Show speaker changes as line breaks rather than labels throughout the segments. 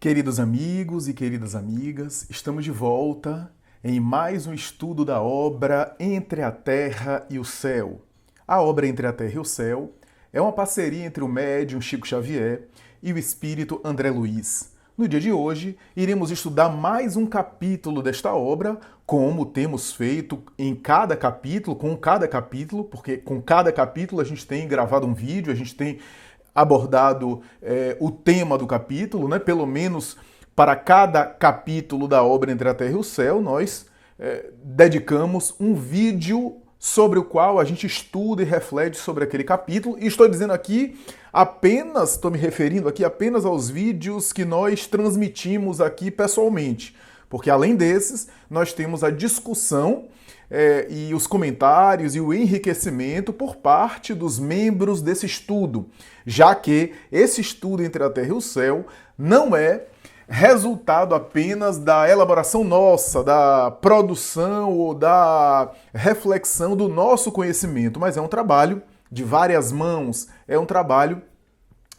Queridos amigos e queridas amigas, estamos de volta em mais um estudo da obra Entre a Terra e o Céu. A obra Entre a Terra e o Céu é uma parceria entre o médium Chico Xavier e o espírito André Luiz. No dia de hoje, iremos estudar mais um capítulo desta obra, como temos feito em cada capítulo, porque com cada capítulo a gente tem gravado um vídeo, a gente tem abordado o tema do capítulo, né? Pelo menos para cada capítulo da obra Entre a Terra e o Céu, nós dedicamos um vídeo sobre o qual a gente estuda e reflete sobre aquele capítulo. E estou dizendo aqui estou me referindo aqui apenas aos vídeos que nós transmitimos aqui pessoalmente, porque além desses, nós temos a discussão e os comentários e o enriquecimento por parte dos membros desse estudo, já que esse estudo Entre a Terra e o Céu não é resultado apenas da elaboração nossa, da produção ou da reflexão do nosso conhecimento, mas é um trabalho de várias mãos, é um trabalho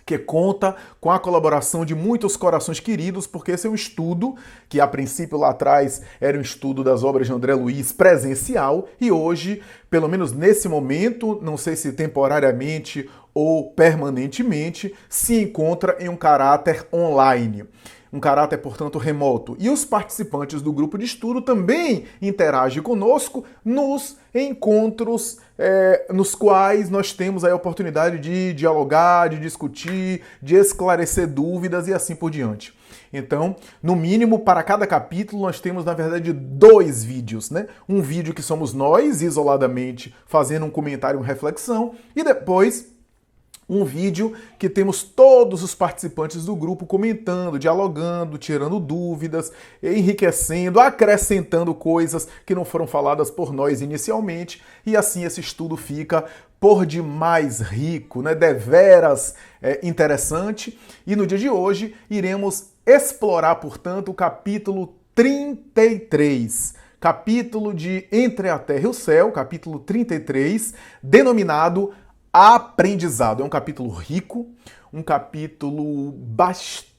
que conta com a colaboração de muitos corações queridos, porque esse é um estudo que, a princípio, lá atrás, era um estudo das obras de André Luiz presencial, e hoje, pelo menos nesse momento, não sei se temporariamente ou permanentemente, se encontra em um caráter online. Um caráter, portanto, remoto. E os participantes do grupo de estudo também interagem conosco nos encontros nos quais nós temos a oportunidade de dialogar, de discutir, de esclarecer dúvidas e assim por diante. Então, no mínimo, para cada capítulo, nós temos, na verdade, 2 vídeos, né? Um vídeo que somos nós, isoladamente, fazendo um comentário, uma reflexão, e depois um vídeo que temos todos os participantes do grupo comentando, dialogando, tirando dúvidas, enriquecendo, acrescentando coisas que não foram faladas por nós inicialmente, e assim esse estudo fica por demais rico, né? Deveras interessante. E no dia de hoje iremos explorar, portanto, o capítulo 33. Capítulo de Entre a Terra e o Céu, capítulo 33, denominado Aprendizado. É um capítulo rico, um capítulo bastante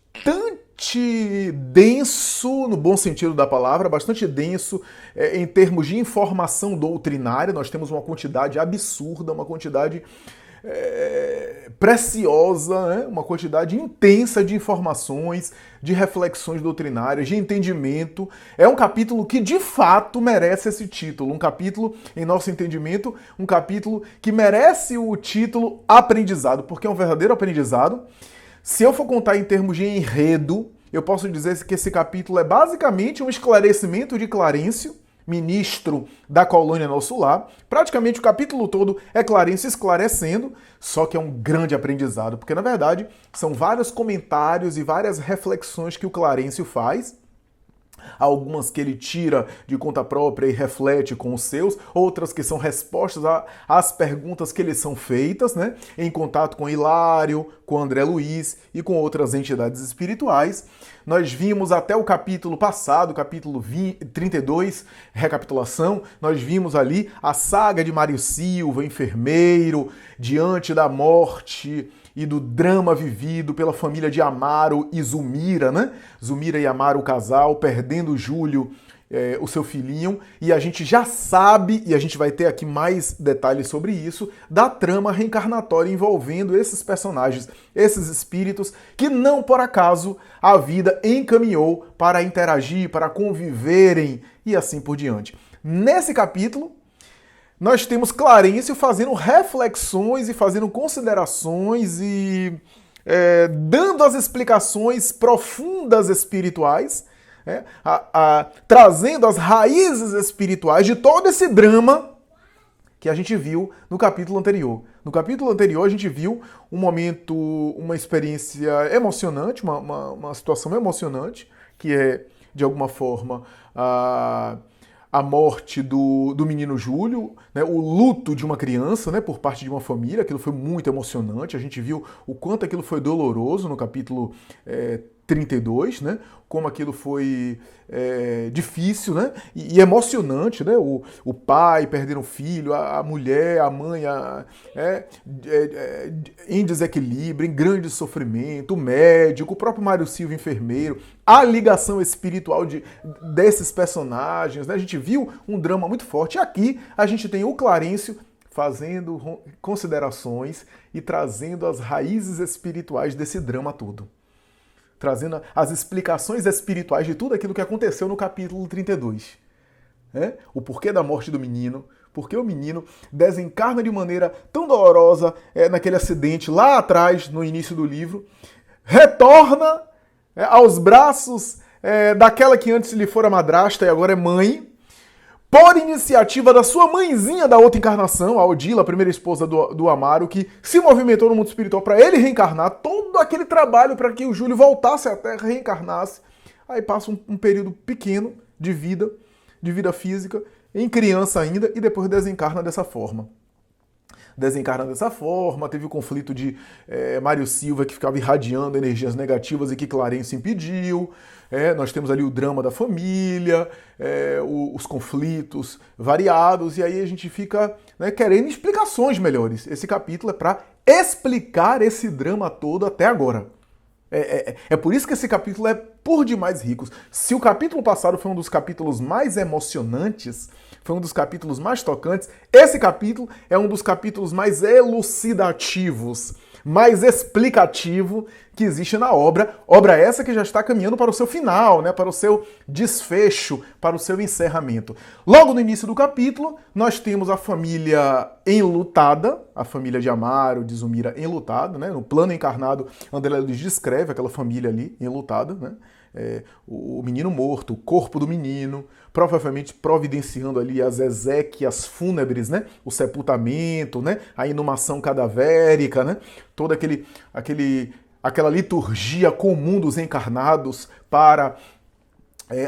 denso, no bom sentido da palavra, bastante denso em termos de informação doutrinária. Nós temos uma quantidade absurda, uma quantidade preciosa, né? Uma quantidade intensa de informações, de reflexões doutrinárias, de entendimento. É um capítulo que de fato merece esse título. Um capítulo, em nosso entendimento, um capítulo que merece o título Aprendizado, porque é um verdadeiro aprendizado. Se eu for contar em termos de enredo, eu posso dizer que esse capítulo é basicamente um esclarecimento de Clarencio, ministro da colônia Nosso Lar. Praticamente o capítulo todo é Clarencio esclarecendo, só que é um grande aprendizado, porque na verdade são vários comentários e várias reflexões que o Clarencio faz, algumas que ele tira de conta própria e reflete com os seus, outras que são respostas às perguntas que lhe são feitas, né, em contato com Hilário, com André Luiz e com outras entidades espirituais. Nós vimos até o capítulo passado, capítulo 32, recapitulação, nós vimos ali a saga de Mário Silva, enfermeiro, diante da morte e do drama vivido pela família de Amaro e Zumira, né? Zumira e Amaro, o casal, perdendo Júlio, o seu filhinho, e a gente já sabe, e a gente vai ter aqui mais detalhes sobre isso, da trama reencarnatória envolvendo esses personagens, esses espíritos, que não por acaso a vida encaminhou para interagir, para conviverem e assim por diante. Nesse capítulo, nós temos Clarencio fazendo reflexões e fazendo considerações e dando as explicações profundas espirituais, trazendo as raízes espirituais de todo esse drama que a gente viu no capítulo anterior. No capítulo anterior a gente viu um momento, uma experiência emocionante, uma situação emocionante, que é, de alguma forma, a morte do menino Júlio, né, o luto de uma criança, né, por parte de uma família. Aquilo foi muito emocionante. A gente viu o quanto aquilo foi doloroso no capítulo 32, né? Como aquilo foi difícil, né? E emocionante, né? O pai perdendo o filho, a mulher, a mãe em desequilíbrio, em grande sofrimento, o médico, o próprio Mário Silva, enfermeiro, a ligação espiritual desses personagens, né? A gente viu um drama muito forte. E aqui a gente tem o Clarencio fazendo considerações e trazendo as raízes espirituais desse drama todo. Trazendo as explicações espirituais de tudo aquilo que aconteceu no capítulo 32. O porquê da morte do menino, porque o menino desencarna de maneira tão dolorosa naquele acidente lá atrás, no início do livro, retorna aos braços daquela que antes lhe fora madrasta e agora é mãe, por iniciativa da sua mãezinha da outra encarnação, a Odila, a primeira esposa do Amaro, que se movimentou no mundo espiritual para ele reencarnar, todo aquele trabalho para que o Júlio voltasse à Terra, reencarnasse. Aí passa um período pequeno de vida física, em criança ainda, e depois desencarna dessa forma. Teve o conflito de Mário Silva, que ficava irradiando energias negativas e que Clarencio impediu. Nós temos ali o drama da família, os conflitos variados, e aí a gente fica querendo explicações melhores. Esse capítulo é para explicar esse drama todo até agora. É por isso que esse capítulo é por demais rico. Se o capítulo passado foi um dos capítulos mais emocionantes, foi um dos capítulos mais tocantes, esse capítulo é um dos capítulos mais elucidativos, mais explicativo que existe na obra. Obra essa que já está caminhando para o seu final, para o seu desfecho, para o seu encerramento. Logo no início do capítulo, nós temos a família enlutada, a família de Amaro, de Zumira enlutada, No plano encarnado, André Luiz descreve aquela família ali enlutada, o menino morto, o corpo do menino, provavelmente providenciando ali as exéquias fúnebres, o sepultamento, a inumação cadavérica, toda aquela liturgia comum dos encarnados para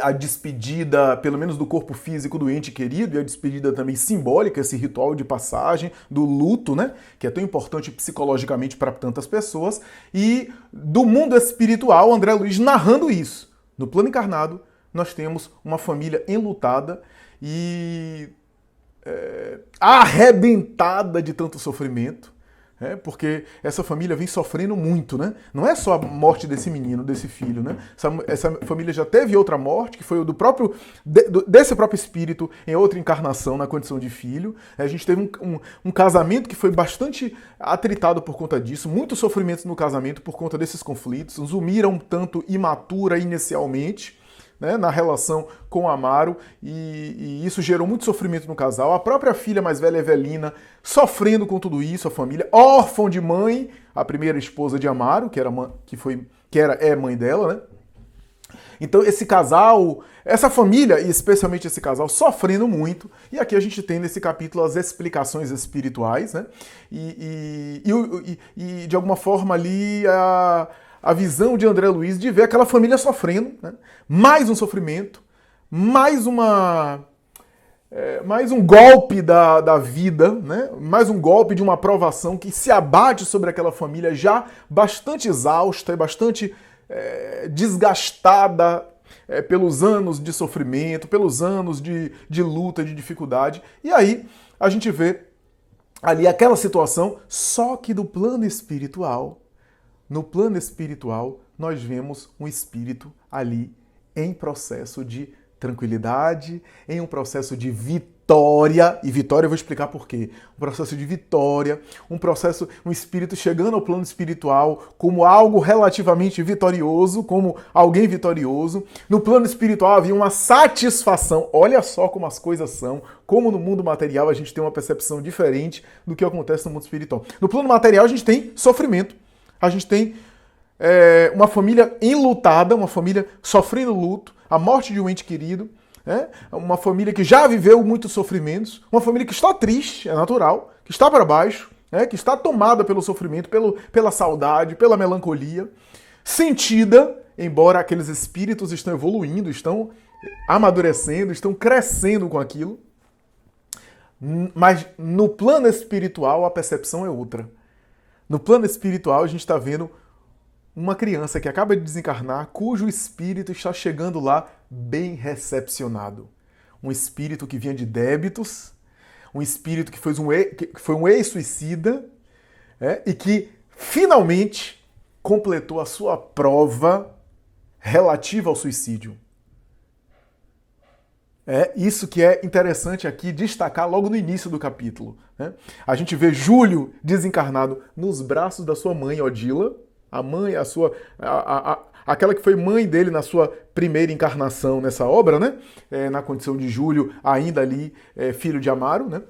a despedida, pelo menos do corpo físico do ente querido, e a despedida também simbólica, esse ritual de passagem do luto, que é tão importante psicologicamente para tantas pessoas, e do mundo espiritual, André Luiz narrando isso. No plano encarnado, nós temos uma família enlutada e arrebentada de tanto sofrimento, porque essa família vem sofrendo muito, Não é só a morte desse menino, desse filho, Essa família já teve outra morte, que foi o desse próprio espírito em outra encarnação na condição de filho. A gente teve um casamento que foi bastante atritado por conta disso, muitos sofrimentos no casamento por conta desses conflitos. Zumira um tanto imatura inicialmente, na relação com Amaro, e isso gerou muito sofrimento no casal. A própria filha mais velha, Evelina, sofrendo com tudo isso, a família, órfã de mãe, a primeira esposa de Amaro, é mãe dela, Então esse casal, essa família, e especialmente esse casal, sofrendo muito, e aqui a gente tem nesse capítulo as explicações espirituais, e de alguma forma ali a visão de André Luiz de ver aquela família sofrendo, mais um sofrimento, mais um golpe da vida, mais um golpe de uma provação que se abate sobre aquela família já bastante exausta e bastante desgastada pelos anos de sofrimento, pelos anos de luta, de dificuldade. E aí a gente vê ali aquela situação, só que do plano espiritual. No plano espiritual, nós vemos um espírito ali em processo de tranquilidade, em um processo de vitória, e vitória eu vou explicar por quê. Um processo de vitória, um espírito chegando ao plano espiritual como algo relativamente vitorioso, como alguém vitorioso. No plano espiritual havia uma satisfação. Olha só como as coisas são, como no mundo material a gente tem uma percepção diferente do que acontece no mundo espiritual. No plano material a gente tem sofrimento. A gente tem uma família enlutada, uma família sofrendo luto, a morte de um ente querido, uma família que já viveu muitos sofrimentos, uma família que está triste, é natural, que está para baixo, que está tomada pelo sofrimento, pela saudade, pela melancolia, sentida, embora aqueles espíritos estão evoluindo, estão amadurecendo, estão crescendo com aquilo, mas no plano espiritual a percepção é outra. No plano espiritual, a gente está vendo uma criança que acaba de desencarnar, cujo espírito está chegando lá bem recepcionado. Um espírito que vinha de débitos, um espírito que foi um ex-suicida, e que finalmente completou a sua prova relativa ao suicídio. É isso que é interessante aqui destacar logo no início do capítulo. Né? A gente vê Júlio desencarnado nos braços da sua mãe, Odila, a mãe, aquela que foi mãe dele na sua primeira encarnação nessa obra, né? Na condição de Júlio, ainda ali, filho de Amaro, né?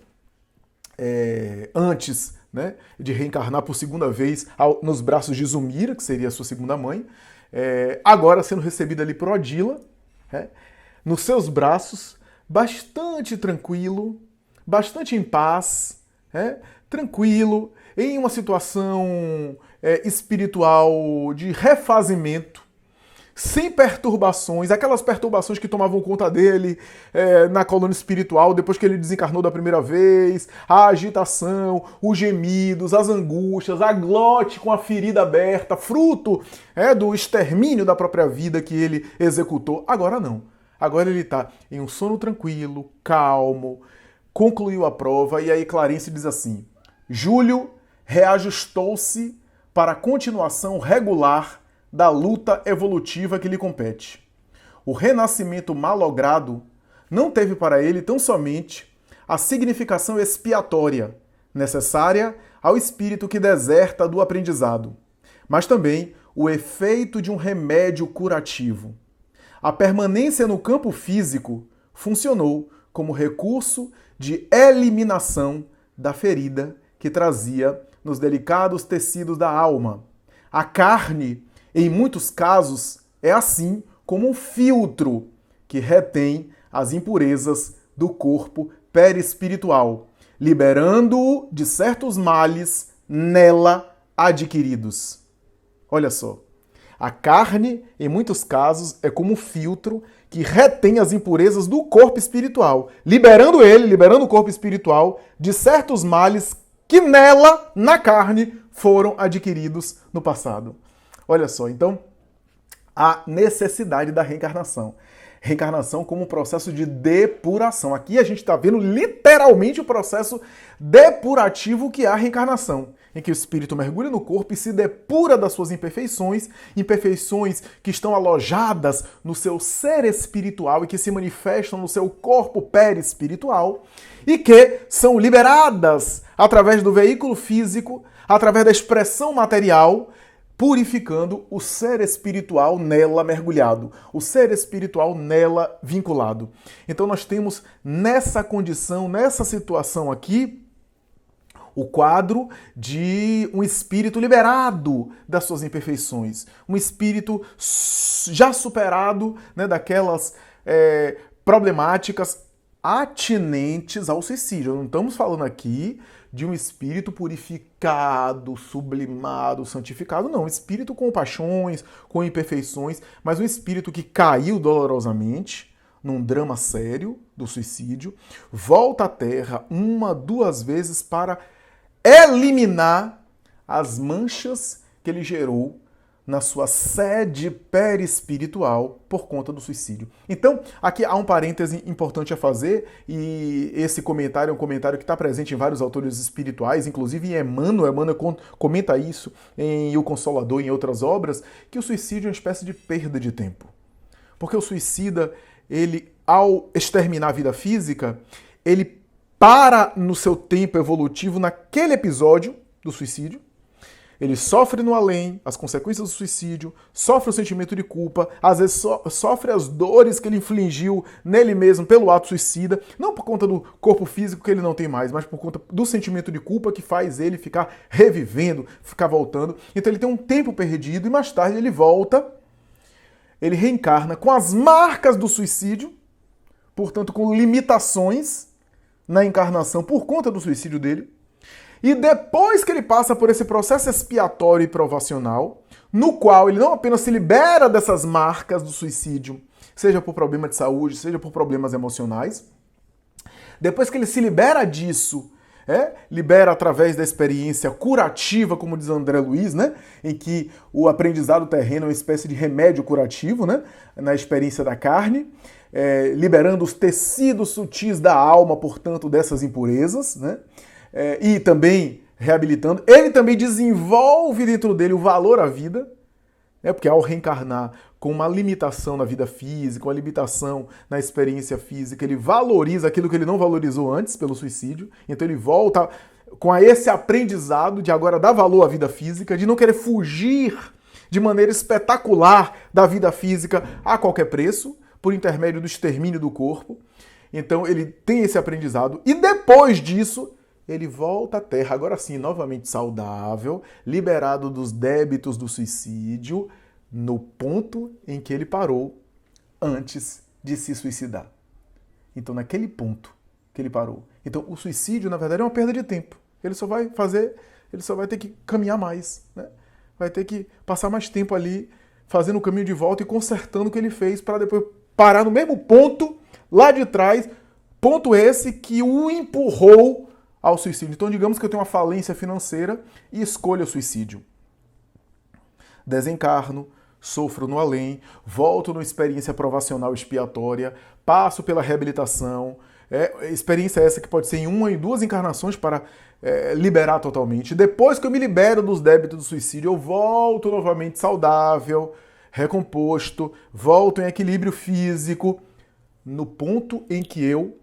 Antes, né, de reencarnar por segunda vez nos braços de Zumira, que seria a sua segunda mãe, agora sendo recebida ali por Odila, nos seus braços, bastante tranquilo, bastante em paz, tranquilo, em uma situação espiritual de refazimento, sem perturbações, aquelas perturbações que tomavam conta dele na colônia espiritual depois que ele desencarnou da primeira vez, a agitação, os gemidos, as angústias, a glote com a ferida aberta, fruto do extermínio da própria vida que ele executou. Agora não. Agora ele está em um sono tranquilo, calmo, concluiu a prova e aí Clarice diz assim: Júlio reajustou-se para a continuação regular da luta evolutiva que lhe compete. O renascimento malogrado não teve para ele tão somente a significação expiatória necessária ao espírito que deserta do aprendizado, mas também o efeito de um remédio curativo. A permanência no campo físico funcionou como recurso de eliminação da ferida que trazia nos delicados tecidos da alma. A carne, em muitos casos, é assim como um filtro que retém as impurezas do corpo perispiritual, liberando-o de certos males nela adquiridos. Olha só. A carne, em muitos casos, é como um filtro que retém as impurezas do corpo espiritual, liberando o corpo espiritual de certos males que nela, na carne, foram adquiridos no passado. Olha só, então, a necessidade da reencarnação. Reencarnação como um processo de depuração. Aqui a gente está vendo literalmente o processo depurativo que é a reencarnação, em que o espírito mergulha no corpo e se depura das suas imperfeições, imperfeições que estão alojadas no seu ser espiritual e que se manifestam no seu corpo perispiritual e que são liberadas através do veículo físico, através da expressão material, purificando o ser espiritual nela mergulhado, o ser espiritual nela vinculado. Então nós temos nessa condição, nessa situação aqui, o quadro de um espírito liberado das suas imperfeições, um espírito já superado, né, daquelas problemáticas atinentes ao suicídio. Não estamos falando aqui de um espírito purificado, sublimado, santificado, não. Um espírito com paixões, com imperfeições, mas um espírito que caiu dolorosamente num drama sério do suicídio, volta à Terra uma, duas vezes para eliminar as manchas que ele gerou na sua sede perispiritual por conta do suicídio. Então, aqui há um parêntese importante a fazer, e esse comentário é um comentário que está presente em vários autores espirituais, inclusive em Emmanuel comenta isso em O Consolador e em outras obras, que o suicídio é uma espécie de perda de tempo. Porque o suicida, ele, ao exterminar a vida física, ele para no seu tempo evolutivo naquele episódio do suicídio, ele sofre no além as consequências do suicídio, sofre o sentimento de culpa, às vezes sofre as dores que ele infligiu nele mesmo pelo ato suicida, não por conta do corpo físico que ele não tem mais, mas por conta do sentimento de culpa que faz ele ficar revivendo, ficar voltando. Então ele tem um tempo perdido e mais tarde ele volta, ele reencarna com as marcas do suicídio, portanto com limitações na encarnação por conta do suicídio dele. E depois que ele passa por esse processo expiatório e provacional, no qual ele não apenas se libera dessas marcas do suicídio, seja por problema de saúde, seja por problemas emocionais, depois que ele se libera disso, libera através da experiência curativa, como diz André Luiz, né? Em que o aprendizado terreno é uma espécie de remédio curativo, né? Na experiência da carne, liberando os tecidos sutis da alma, portanto, dessas impurezas, né? E também reabilitando. Ele também desenvolve dentro dele o valor à vida, porque ao reencarnar com uma limitação na vida física, uma limitação na experiência física, ele valoriza aquilo que ele não valorizou antes pelo suicídio, então ele volta com esse aprendizado de agora dar valor à vida física, de não querer fugir de maneira espetacular da vida física a qualquer preço, por intermédio do extermínio do corpo. Então ele tem esse aprendizado e depois disso ele volta à Terra, agora sim, novamente saudável, liberado dos débitos do suicídio, no ponto em que ele parou antes de se suicidar. Então, naquele ponto que ele parou. Então, o suicídio, na verdade, é uma perda de tempo. Ele só vai ter que caminhar mais, né? Vai ter que passar mais tempo ali, fazendo o caminho de volta e consertando o que ele fez para depois parar no mesmo ponto, lá de trás, ponto esse que o empurrou ao suicídio. Então, digamos que eu tenho uma falência financeira e escolho o suicídio. Desencarno, sofro no além, volto numa experiência provacional expiatória, passo pela reabilitação, experiência essa que pode ser em uma e duas encarnações para liberar totalmente. Depois que eu me libero dos débitos do suicídio, eu volto novamente saudável, recomposto, volto em equilíbrio físico, no ponto em que eu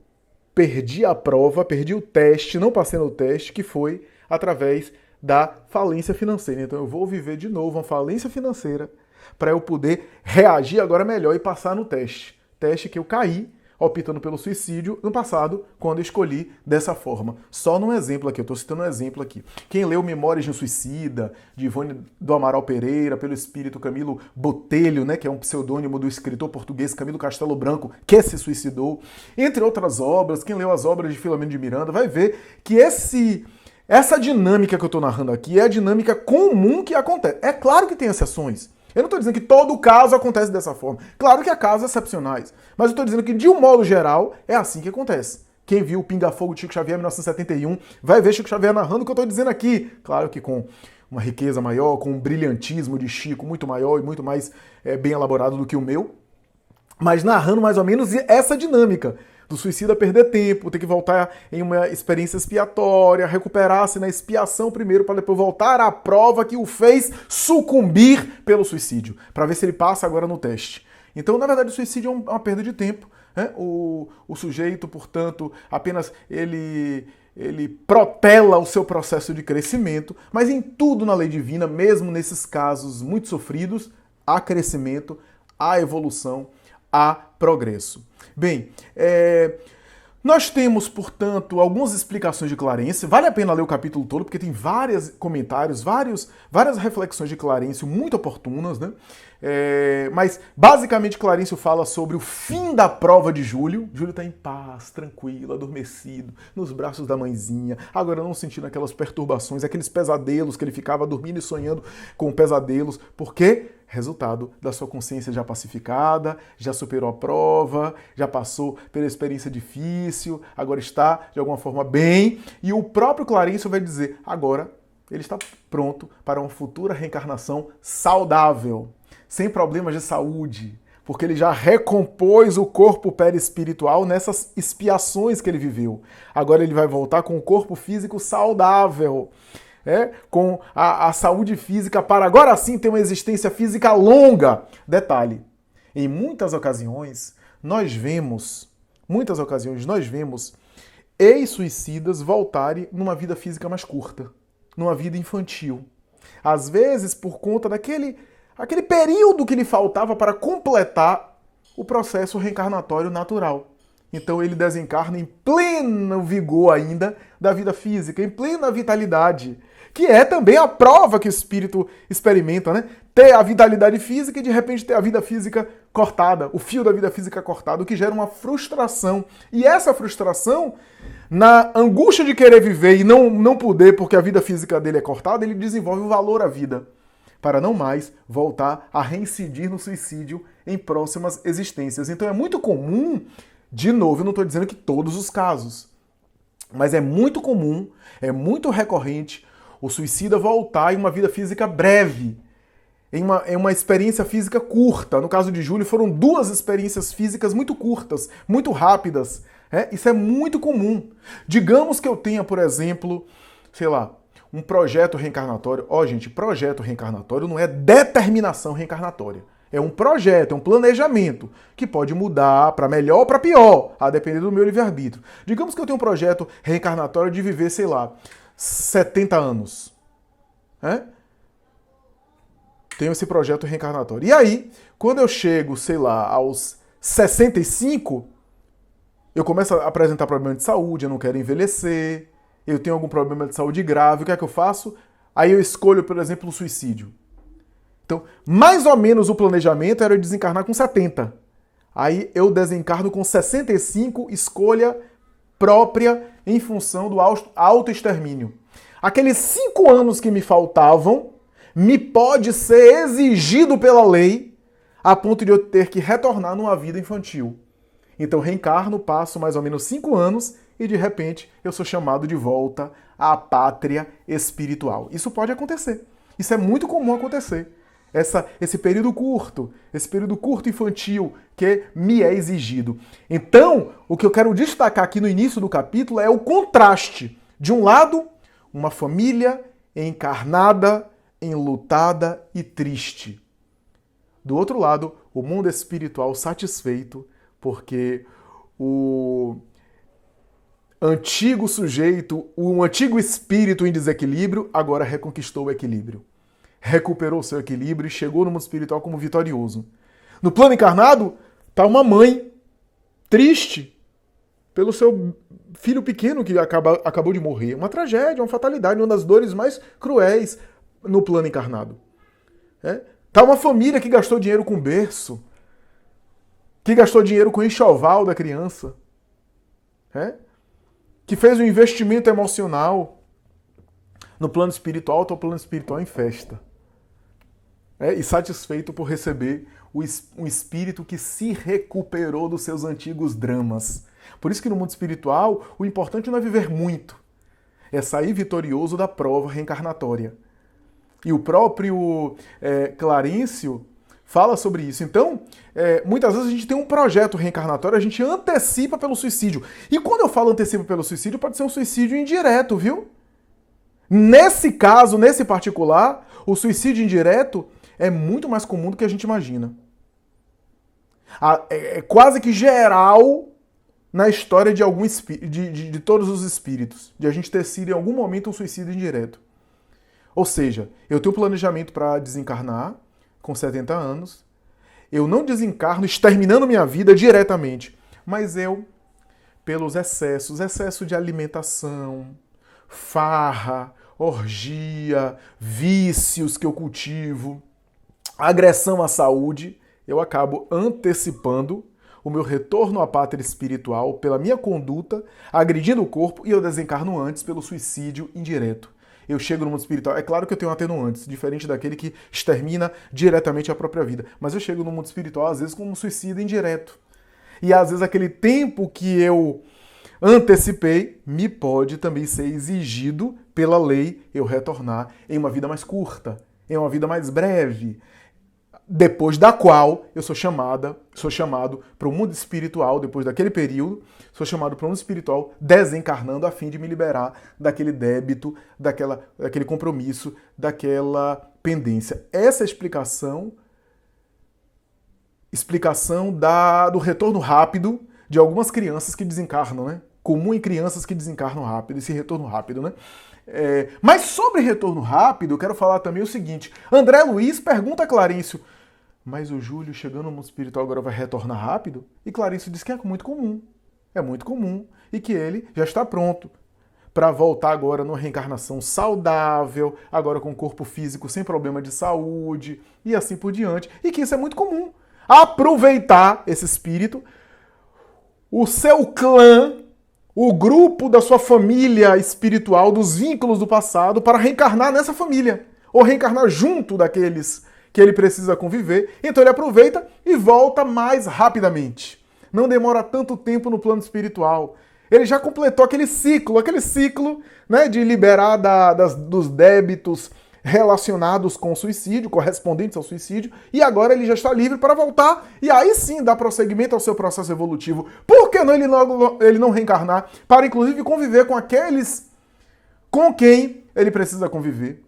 perdi a prova, perdi o teste, não passei no teste, que foi através da falência financeira. Então eu vou viver de novo uma falência financeira para eu poder reagir agora melhor e passar no teste. Teste que eu caí optando pelo suicídio no passado, quando eu escolhi dessa forma. Só num exemplo aqui, eu estou citando um exemplo aqui. Quem leu Memórias de um Suicida, de Ivone do Amaral Pereira, pelo espírito Camilo Botelho, né, que é um pseudônimo do escritor português Camilo Castelo Branco, que se suicidou, entre outras obras, quem leu as obras de Filomeno de Miranda vai ver que essa dinâmica que eu estou narrando aqui é a dinâmica comum que acontece. É claro que tem exceções. Eu não estou dizendo que todo caso acontece dessa forma. Claro que há casos excepcionais. Mas eu estou dizendo que, de um modo geral, é assim que acontece. Quem viu o Pinga-Fogo de Chico Xavier em 1971 vai ver Chico Xavier narrando o que eu estou dizendo aqui. Claro que com uma riqueza maior, com um brilhantismo de Chico muito maior e muito mais bem elaborado do que o meu. Mas narrando mais ou menos essa dinâmica do suicida perder tempo, ter que voltar em uma experiência expiatória, recuperar-se na expiação primeiro para depois voltar à prova que o fez sucumbir pelo suicídio, para ver se ele passa agora no teste. Então, na verdade, o suicídio é uma perda de tempo. Né? O sujeito, portanto, apenas ele protela o seu processo de crescimento, mas em tudo na lei divina, mesmo nesses casos muito sofridos, há crescimento, há evolução, há progresso. Bem, nós temos, portanto, algumas explicações de Clarencio. Vale a pena ler o capítulo todo, porque tem vários comentários, várias reflexões de Clarencio muito oportunas, né? Mas, basicamente, Clarencio fala sobre o fim da prova de Júlio. Júlio está em paz, tranquilo, adormecido, nos braços da mãezinha, agora não sentindo aquelas perturbações, aqueles pesadelos que ele ficava dormindo e sonhando com pesadelos. Por quê? Resultado da sua consciência já pacificada, já superou a prova, já passou pela experiência difícil, agora está, de alguma forma, bem. E o próprio Clarencio vai dizer, agora ele está pronto para uma futura reencarnação saudável, sem problemas de saúde, porque ele já recompôs o corpo perispiritual nessas expiações que ele viveu. Agora ele vai voltar com o corpo físico saudável, com a saúde física para agora sim ter uma existência física longa. Detalhe, em muitas ocasiões nós vemos ex-suicidas voltarem numa vida física mais curta, numa vida infantil. Às vezes por conta daquele período que lhe faltava para completar o processo reencarnatório natural. Então ele desencarna em pleno vigor ainda da vida física, em plena vitalidade, que é também a prova que o espírito experimenta, né? Ter a vitalidade física e de repente ter a vida física cortada, o fio da vida física cortado, o que gera uma frustração. E essa frustração, na angústia de querer viver e não poder porque a vida física dele é cortada, ele desenvolve o valor à vida, para não mais voltar a reincidir no suicídio em próximas existências. Então é muito comum, de novo, eu não estou dizendo que todos os casos, Mas é muito comum, é muito recorrente o suicida voltar em uma vida física breve, em uma experiência física curta. No caso de Júlio, foram 2 experiências físicas muito curtas, muito rápidas. Isso é muito comum. Digamos que eu tenha, por exemplo, sei lá, um projeto reencarnatório. Gente, projeto reencarnatório não é determinação reencarnatória. É um projeto, é um planejamento que pode mudar para melhor ou para pior, a depender do meu livre-arbítrio. Digamos que eu tenho um projeto reencarnatório de viver, sei lá, 70 anos. Tenho esse projeto reencarnatório. E aí, quando eu chego, sei lá, aos 65, eu começo a apresentar problema de saúde, eu não quero envelhecer, eu tenho algum problema de saúde grave, o que é que eu faço? Aí eu escolho, por exemplo, o suicídio. Então, mais ou menos o planejamento era eu desencarnar com 70. Aí eu desencarno com 65, escolha própria em função do autoextermínio. Aqueles 5 anos que me faltavam, me pode ser exigido pela lei a ponto de eu ter que retornar numa vida infantil. Então reencarno, passo mais ou menos 5 anos e de repente eu sou chamado de volta à pátria espiritual. Isso pode acontecer. Isso é muito comum acontecer. Esse período curto infantil que me é exigido. Então, o que eu quero destacar aqui no início do capítulo é o contraste. De um lado, uma família encarnada, enlutada e triste. Do outro lado, o mundo espiritual satisfeito, porque o antigo sujeito, o antigo espírito em desequilíbrio, agora reconquistou o equilíbrio. Recuperou seu equilíbrio e chegou no mundo espiritual como vitorioso. No plano encarnado, está uma mãe triste pelo seu filho pequeno que acabou de morrer. Uma tragédia, uma fatalidade, uma das dores mais cruéis no plano encarnado. Está uma família que gastou dinheiro com berço, que gastou dinheiro com o enxoval da criança, que fez um investimento emocional. No plano espiritual, está o plano espiritual em festa. E satisfeito por receber um espírito que se recuperou dos seus antigos dramas. Por isso que no mundo espiritual, o importante não é viver muito, é sair vitorioso da prova reencarnatória. E o próprio Clarencio fala sobre isso. Então, muitas vezes a gente tem um projeto reencarnatório, a gente antecipa pelo suicídio. E quando eu falo antecipa pelo suicídio, pode ser um suicídio indireto, viu? Nesse caso, nesse particular, o suicídio indireto é muito mais comum do que a gente imagina. É quase que geral na história de todos os espíritos, de a gente ter sido em algum momento um suicídio indireto. Ou seja, eu tenho planejamento para desencarnar com 70 anos, eu não desencarno exterminando minha vida diretamente, mas eu, pelos excesso de alimentação, farra, orgia, vícios que eu cultivo, agressão à saúde, eu acabo antecipando o meu retorno à pátria espiritual pela minha conduta, agredindo o corpo, e eu desencarno antes pelo suicídio indireto. Eu chego no mundo espiritual, é claro que eu tenho atenuantes, diferente daquele que extermina diretamente a própria vida, mas eu chego no mundo espiritual às vezes como um suicídio indireto. E às vezes aquele tempo que eu antecipei me pode também ser exigido pela lei eu retornar em uma vida mais curta, em uma vida mais breve, depois da qual eu sou chamado para o mundo espiritual, depois daquele período, sou chamado para o mundo espiritual desencarnando a fim de me liberar daquele débito, daquele compromisso, daquela pendência. Essa explicação do retorno rápido de algumas crianças que desencarnam, né? Comum em crianças que desencarnam rápido, esse retorno rápido, né? Mas sobre retorno rápido, eu quero falar também o seguinte. André Luiz pergunta a Clarencio, mas o Júlio chegando no mundo espiritual agora vai retornar rápido? E Clarencio diz que é muito comum. É muito comum. E que ele já está pronto para voltar agora numa reencarnação saudável, agora com corpo físico sem problema de saúde e assim por diante. E que isso é muito comum. Aproveitar esse espírito, o seu clã, o grupo da sua família espiritual, dos vínculos do passado, para reencarnar nessa família. Ou reencarnar junto daqueles que ele precisa conviver. Então ele aproveita e volta mais rapidamente. Não demora tanto tempo no plano espiritual. Ele já completou aquele ciclo, né, de liberar dos débitos relacionados com o suicídio, correspondentes ao suicídio, e agora ele já está livre para voltar e aí sim dar prosseguimento ao seu processo evolutivo. Por que não ele não reencarnar para inclusive conviver com aqueles com quem ele precisa conviver?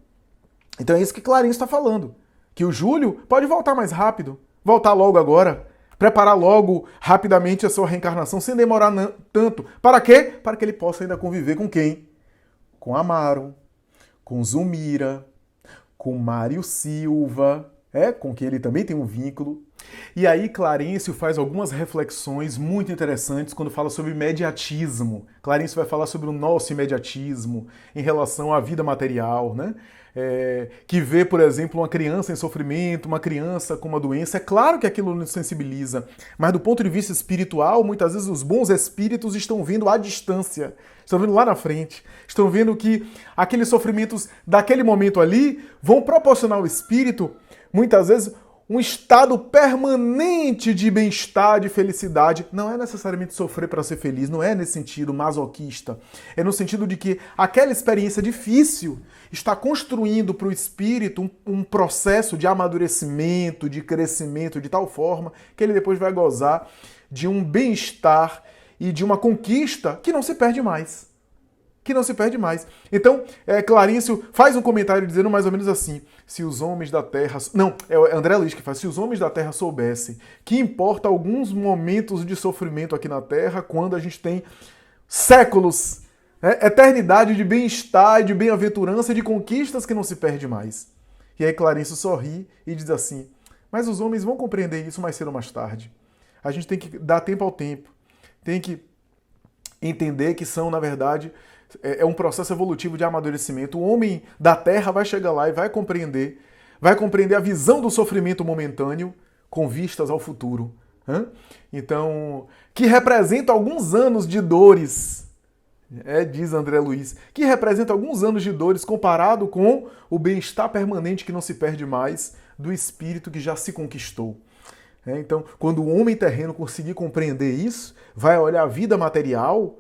Então é isso que Clarinho está falando, que o Júlio pode voltar mais rápido, voltar logo agora, preparar logo rapidamente a sua reencarnação sem demorar tanto. Para quê? Para que ele possa ainda conviver com quem? Com Amaro, com Zumira, com Mário Silva, com quem ele também tem um vínculo. E aí Clarencio faz algumas reflexões muito interessantes quando fala sobre imediatismo. Clarencio vai falar sobre o nosso imediatismo em relação à vida material, né? Que vê, por exemplo, uma criança em sofrimento, uma criança com uma doença. É claro que aquilo nos sensibiliza, mas do ponto de vista espiritual, muitas vezes os bons espíritos estão vendo à distância, estão vendo lá na frente, estão vendo que aqueles sofrimentos daquele momento ali vão proporcionar ao espírito, muitas vezes, um estado permanente de bem-estar, de felicidade. Não é necessariamente sofrer para ser feliz, não é nesse sentido masoquista. É no sentido de que aquela experiência difícil está construindo para o espírito um processo de amadurecimento, de crescimento, de tal forma que ele depois vai gozar de um bem-estar e de uma conquista que não se perde mais. Então, Clarencio faz um comentário dizendo mais ou menos assim: se os homens da Terra... Não, é André Luiz que faz. Se os homens da Terra soubessem que importa alguns momentos de sofrimento aqui na Terra, quando a gente tem séculos, eternidade de bem-estar, de bem-aventurança, de conquistas que não se perde mais. E aí Clarencio sorri e diz assim: mas os homens vão compreender isso mais cedo ou mais tarde. A gente tem que dar tempo ao tempo. Tem que entender que são, na verdade... É um processo evolutivo de amadurecimento. O homem da Terra vai chegar lá e vai compreender a visão do sofrimento momentâneo com vistas ao futuro. Então, que representa alguns anos de dores, diz André Luiz, que representa alguns anos de dores comparado com o bem-estar permanente que não se perde mais do espírito que já se conquistou. Então, quando o homem terreno conseguir compreender isso, vai olhar a vida material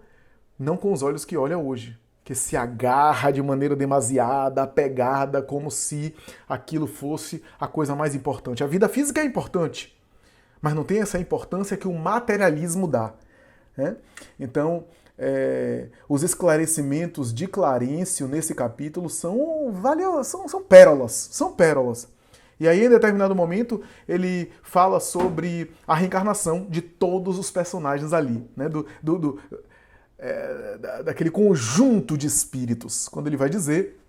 não com os olhos que olha hoje, que se agarra de maneira demasiada, apegada, como se aquilo fosse a coisa mais importante. A vida física é importante, mas não tem essa importância que o materialismo dá. Então, os esclarecimentos de Clarencio nesse capítulo são pérolas. E aí, em determinado momento, ele fala sobre a reencarnação de todos os personagens ali, né? Daquele conjunto de espíritos, quando ele vai dizer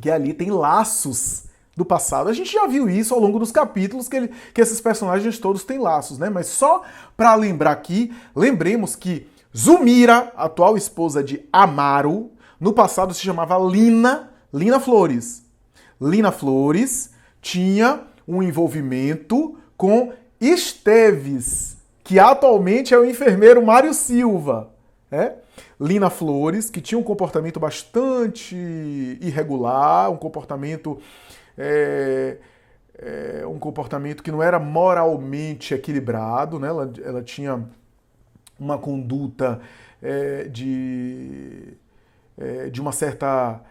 que ali tem laços do passado. A gente já viu isso ao longo dos capítulos, que esses personagens todos têm laços, né? Mas só para lembrar aqui, lembremos que Zumira, atual esposa de Amaro, no passado se chamava Lina Flores. Lina Flores tinha um envolvimento com Esteves, que atualmente é o enfermeiro Mário Silva. Lina Flores, que tinha um comportamento bastante irregular, um comportamento que não era moralmente equilibrado, né? Ela tinha uma conduta de uma certa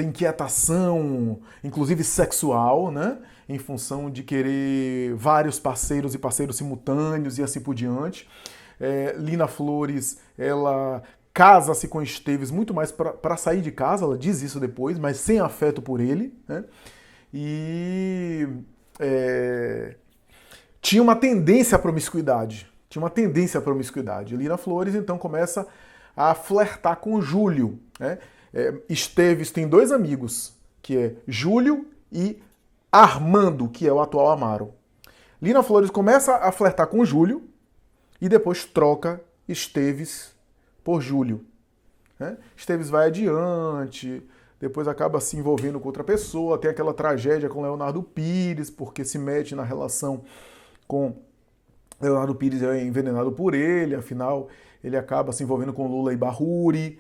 inquietação, inclusive sexual, né? Em função de querer vários parceiros e parceiros simultâneos e assim por diante. Lina Flores, ela casa-se com Esteves muito mais para sair de casa, ela diz isso depois, mas sem afeto por ele, né? E tinha uma tendência à promiscuidade. Lina Flores, então, começa a flertar com Júlio, né? Esteves tem dois amigos, que é Júlio e Armando, que é o atual Amaro. Lina Flores começa a flertar com Júlio, e depois troca Esteves por Júlio. Esteves vai adiante, depois acaba se envolvendo com outra pessoa, tem aquela tragédia com Leonardo Pires, porque se mete na relação com Leonardo Pires, é envenenado por ele, afinal ele acaba se envolvendo com Lula Ibarruri,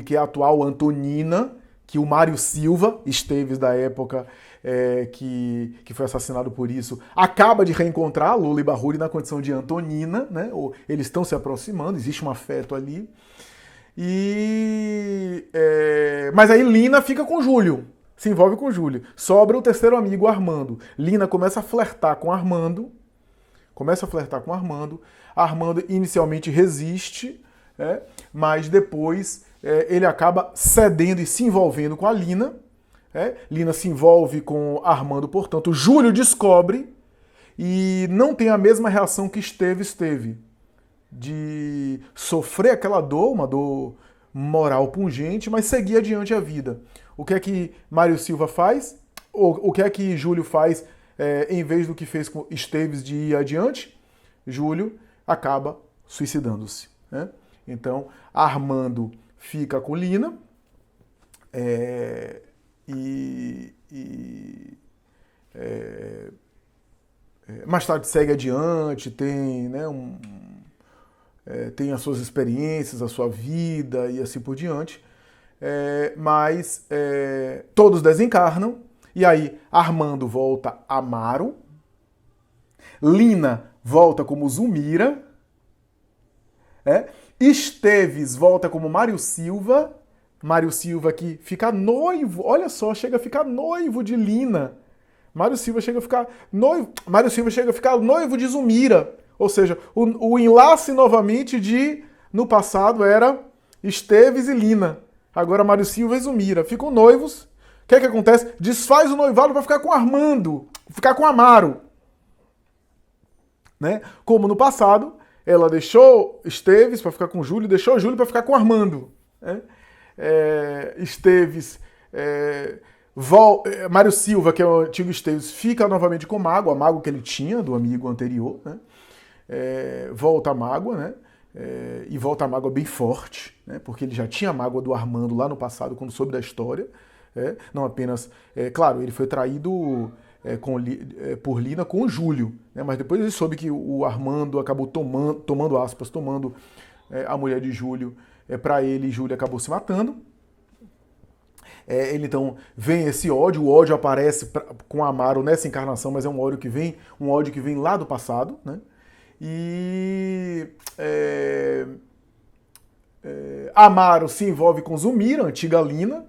que é a atual Antonina, que o Mário Silva, Esteves da época, que foi assassinado por isso, acaba de reencontrar Lula e Bahuri na condição de Antonina, né? Ou eles estão se aproximando, existe um afeto ali. Mas aí Lina fica com Júlio, se envolve com Júlio. Sobra o terceiro amigo, Armando. Lina começa a flertar com Armando. Armando inicialmente resiste, mas depois ele acaba cedendo e se envolvendo com a Lina. Lina se envolve com Armando, portanto, Júlio descobre e não tem a mesma reação que Esteves teve, de sofrer aquela dor, uma dor moral pungente, mas seguir adiante a vida. O que é que Mário Silva faz? O que é que Júlio faz em vez do que fez com Esteves de ir adiante? Júlio acaba suicidando-se. Então, Armando fica com Lina mais tarde segue adiante, tem, né, tem as suas experiências, a sua vida e assim por diante. Mas todos desencarnam, e aí Armando volta a Amaro, Lina volta como Zulmira, Esteves volta como Mário Silva que fica noivo, olha só, chega a ficar noivo de Lina. Mário Silva chega a ficar noivo de Zulmira. Ou seja, o enlace novamente no passado era Esteves e Lina. Agora Mário Silva e Zulmira ficam noivos. O que é que acontece? Desfaz o noivado para ficar com Armando, ficar com Amaro. Né? Como no passado, ela deixou Esteves para ficar com Júlio, deixou Júlio para ficar com Armando. Esteves... Mário Silva, que é o antigo Esteves, fica novamente com Mágoa, a mágoa que ele tinha do amigo anterior, né? Volta a mágoa, né? E volta a mágoa bem forte, né? Porque ele já tinha a mágoa do Armando lá no passado, quando soube da história. Não apenas... claro, ele foi traído por Lina com o Júlio, né? Mas depois ele soube que o Armando acabou tomando a mulher de Júlio para ele, e Júlio acabou se matando. Ele então vem esse ódio, o ódio aparece com Amaro nessa encarnação, mas é um ódio que vem lá do passado, né? E Amaro se envolve com Zulmira, antiga Lina,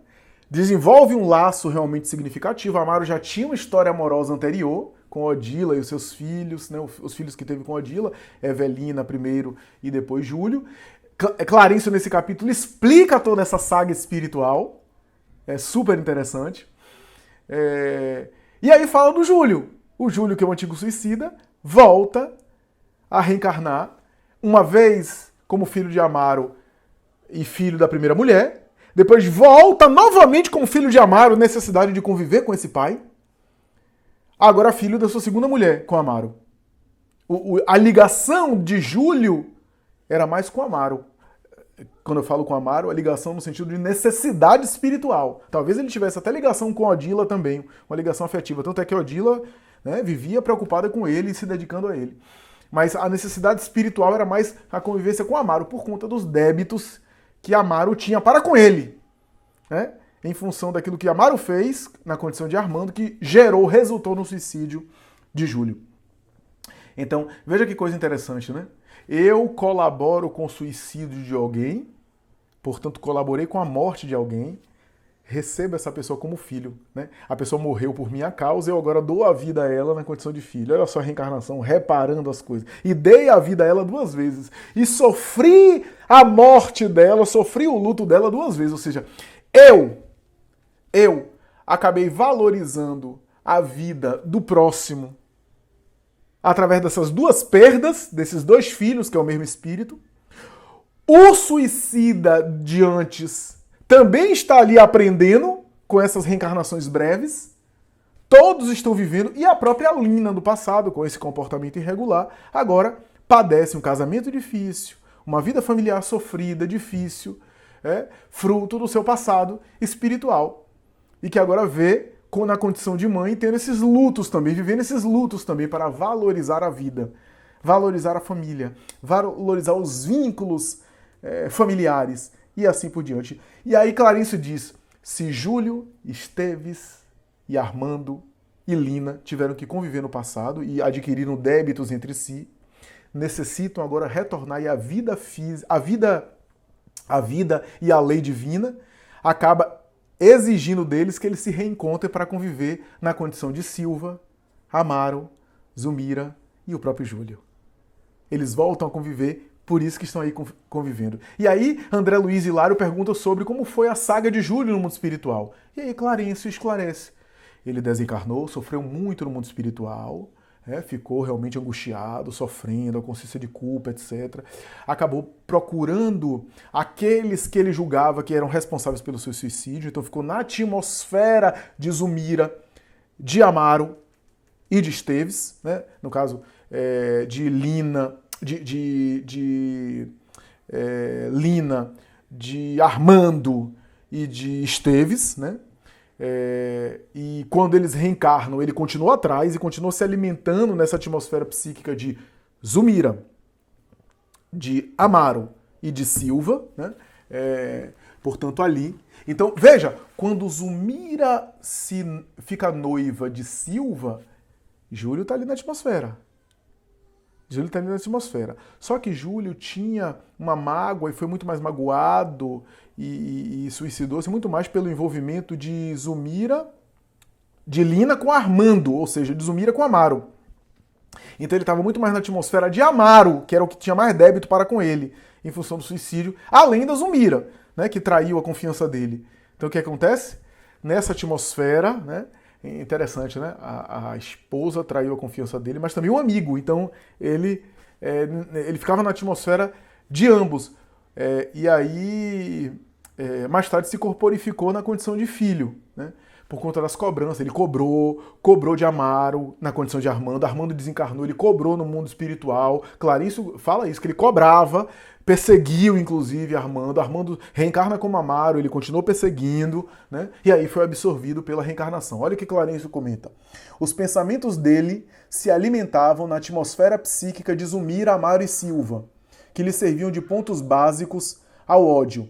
desenvolve um laço realmente significativo. Amaro já tinha uma história amorosa anterior com Odila e os seus filhos, né? Os filhos que teve com Odila, Evelina primeiro e depois Júlio. Clarencio nesse capítulo explica toda essa saga espiritual. É super interessante. E aí fala do Júlio. O Júlio, que é um antigo suicida, volta a reencarnar, uma vez como filho de Amaro e filho da primeira mulher, depois volta novamente como filho de Amaro, necessidade de conviver com esse pai, agora filho da sua segunda mulher, com Amaro. A ligação de Júlio era mais com Amaro. Quando eu falo com Amaro, a ligação no sentido de necessidade espiritual. Talvez ele tivesse até ligação com Odila também, uma ligação afetiva. Tanto é que Odila, né, vivia preocupada com ele e se dedicando a ele. Mas a necessidade espiritual era mais a convivência com Amaro, por conta dos débitos que Amaro tinha para com ele. Né? Em função daquilo que Amaro fez na condição de Armando, que resultou no suicídio de Júlio. Então, veja que coisa interessante, né? Eu colaboro com o suicídio de alguém, portanto colaborei com a morte de alguém, recebo essa pessoa como filho, né? A pessoa morreu por minha causa, eu agora dou a vida a ela na condição de filho. Olha só a reencarnação, reparando as coisas. E dei a vida a ela 2 vezes. E sofri a morte dela, sofri o luto dela 2 vezes. Ou seja, eu acabei valorizando a vida do próximo através dessas 2 perdas, desses 2 filhos, que é o mesmo espírito. O suicida de antes também está ali aprendendo com essas reencarnações breves. Todos estão vivendo, e a própria Lina do passado, com esse comportamento irregular, agora padece um casamento difícil, uma vida familiar sofrida, difícil, fruto do seu passado espiritual. E que agora vê na condição de mãe, tendo esses lutos também, vivendo esses lutos também para valorizar a vida, valorizar a família, valorizar os vínculos familiares e assim por diante. E aí Clarencio diz, se Júlio, Esteves e Armando e Lina tiveram que conviver no passado e adquiriram débitos entre si, necessitam agora retornar e a vida e a lei divina acaba exigindo deles que eles se reencontrem para conviver na condição de Silva, Amaro, Zulmira e o próprio Júlio. Eles voltam a conviver, por isso que estão aí convivendo. E aí, André Luiz Hilário pergunta sobre como foi a saga de Júlio no mundo espiritual. E aí, Clarencio esclarece. Ele desencarnou, sofreu muito no mundo espiritual, ficou realmente angustiado, sofrendo, a consciência de culpa, etc. Acabou procurando aqueles que ele julgava que eram responsáveis pelo seu suicídio, então ficou na atmosfera de Zulmira, de Amaro e de Esteves, né? No caso de Lina, Lina, de Armando e de Esteves, né? E quando eles reencarnam, ele continua atrás e continua se alimentando nessa atmosfera psíquica de Zulmira, de Amaro e de Silva, né? Portanto, ali. Então, veja, quando Zulmira fica noiva de Silva, Júlio está ali na atmosfera. Júlio está ali na atmosfera. Só que Júlio tinha uma mágoa e foi muito mais magoado e suicidou-se muito mais pelo envolvimento de Zulmira, de Lina com Armando, ou seja, de Zulmira com Amaro. Então ele estava muito mais na atmosfera de Amaro, que era o que tinha mais débito para com ele, em função do suicídio, além da Zulmira, né, que traiu a confiança dele. Então o que acontece? Nessa atmosfera, né, interessante, né? A esposa traiu a confiança dele, mas também um amigo. Então ele ficava na atmosfera de ambos. E aí, mais tarde se corporificou na condição de filho, né? Por conta das cobranças. Ele cobrou de Amaro na condição de Armando. Armando desencarnou, ele cobrou no mundo espiritual. Clarício fala isso, que ele cobrava, perseguiu inclusive Armando. Armando reencarna como Amaro, ele continuou perseguindo, né? E aí foi absorvido pela reencarnação. Olha o que Clarencio comenta. Os pensamentos dele se alimentavam na atmosfera psíquica de Zulmira, Amaro e Silva, que lhe serviam de pontos básicos ao ódio.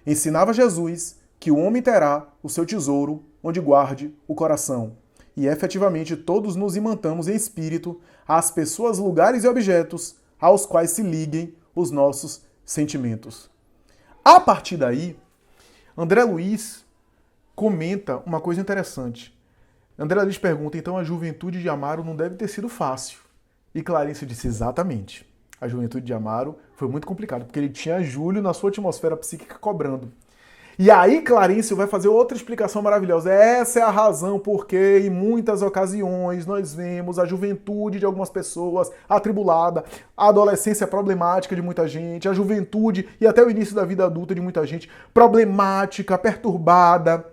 Ensinava Jesus que o homem terá o seu tesouro onde guarde o coração. E efetivamente todos nos imantamos em espírito às pessoas, lugares e objetos aos quais se liguem os nossos sentimentos. A partir daí, André Luiz comenta uma coisa interessante. André Luiz pergunta, então a juventude de Amaro não deve ter sido fácil. E Clarencio disse, exatamente. A juventude de Amaro foi muito complicado, porque ele tinha Júlio na sua atmosfera psíquica cobrando. E aí Clarencio vai fazer outra explicação maravilhosa. Essa é a razão porque em muitas ocasiões nós vemos a juventude de algumas pessoas atribulada, a adolescência problemática de muita gente, a juventude e até o início da vida adulta de muita gente problemática, perturbada,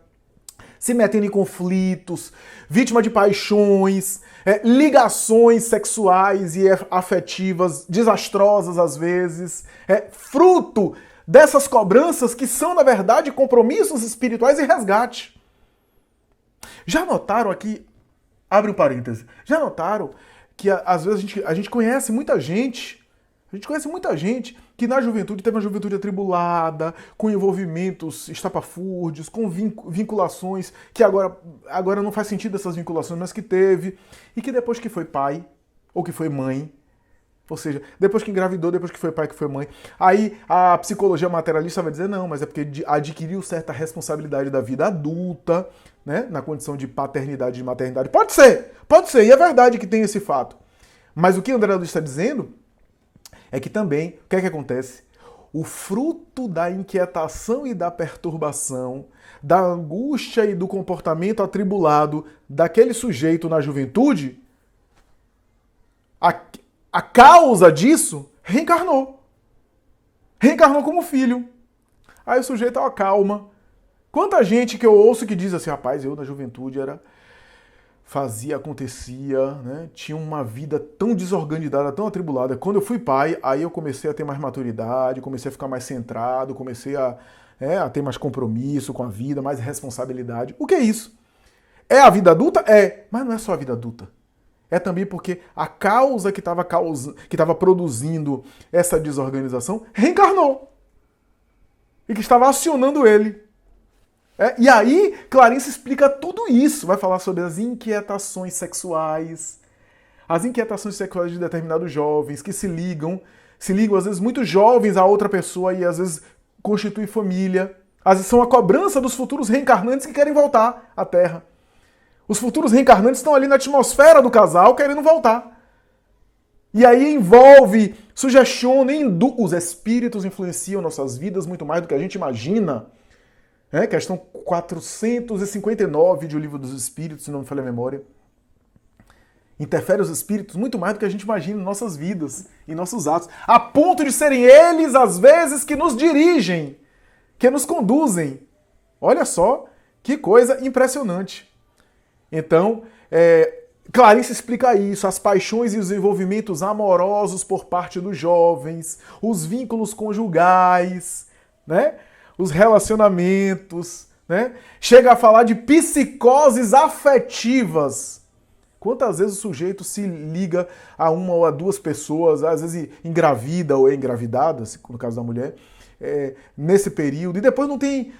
se metendo em conflitos, vítima de paixões, ligações sexuais e afetivas desastrosas às vezes, fruto dessas cobranças que são, na verdade, compromissos espirituais e resgate. Já notaram aqui, abre um parêntese, já notaram que às vezes a gente conhece muita gente, que na juventude teve uma juventude atribulada, com envolvimentos estapafúrdios, com vinculações que agora não faz sentido essas vinculações, mas que teve, e que depois que foi pai, ou que foi mãe, ou seja, depois que engravidou, depois que foi pai, que foi mãe, aí a psicologia materialista vai dizer, não, mas é porque adquiriu certa responsabilidade da vida adulta, né, na condição de paternidade e de maternidade. Pode ser, e é verdade que tem esse fato. Mas o que André Luiz está dizendo é que também, o que é que acontece? O fruto da inquietação e da perturbação, da angústia e do comportamento atribulado daquele sujeito na juventude, a causa disso reencarnou. Reencarnou como filho. Aí o sujeito acalma. Quanta gente que eu ouço que diz assim, rapaz, eu na juventude fazia, acontecia, né? Tinha uma vida tão desorganizada, tão atribulada. Quando eu fui pai, aí eu comecei a ter mais maturidade, comecei a ficar mais centrado, comecei a ter mais compromisso com a vida, mais responsabilidade. O que é isso? É a vida adulta? É, mas não é só a vida adulta. É também porque a causa que estava produzindo essa desorganização reencarnou. E que estava acionando ele. E aí, Clarice explica tudo isso. Vai falar sobre as inquietações sexuais. As inquietações sexuais de determinados jovens que se ligam às vezes muito jovens a outra pessoa e às vezes constituem família. Às vezes são a cobrança dos futuros reencarnantes que querem voltar à Terra. Os futuros reencarnantes estão ali na atmosfera do casal querendo voltar. E aí envolve, sugestiona, os espíritos influenciam nossas vidas muito mais do que a gente imagina. Questão 459 de O Livro dos Espíritos, se não me falha a memória. Interfere os espíritos muito mais do que a gente imagina em nossas vidas, em nossos atos, a ponto de serem eles, às vezes, que nos dirigem, que nos conduzem. Olha só que coisa impressionante. Então, Clarice explica isso, as paixões e os envolvimentos amorosos por parte dos jovens, os vínculos conjugais, né? Os relacionamentos, né? Chega a falar de psicoses afetivas. Quantas vezes o sujeito se liga a uma ou a duas pessoas, às vezes engravida ou é engravidada, no caso da mulher, nesse período, e depois não tem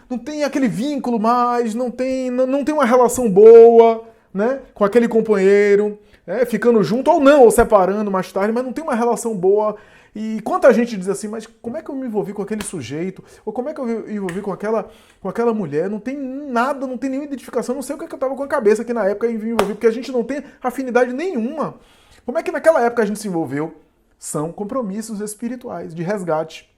aquele vínculo mais, não tem uma relação boa, né, com aquele companheiro, ficando junto ou não, ou separando mais tarde, mas não tem uma relação boa. E quanta gente diz assim, mas como é que eu me envolvi com aquele sujeito? Ou como é que eu me envolvi com aquela mulher? Não tem nada, não tem nenhuma identificação, não sei o que eu tava com a cabeça aqui na época e me envolvi, porque a gente não tem afinidade nenhuma. Como é que naquela época a gente se envolveu? São compromissos espirituais, de resgate.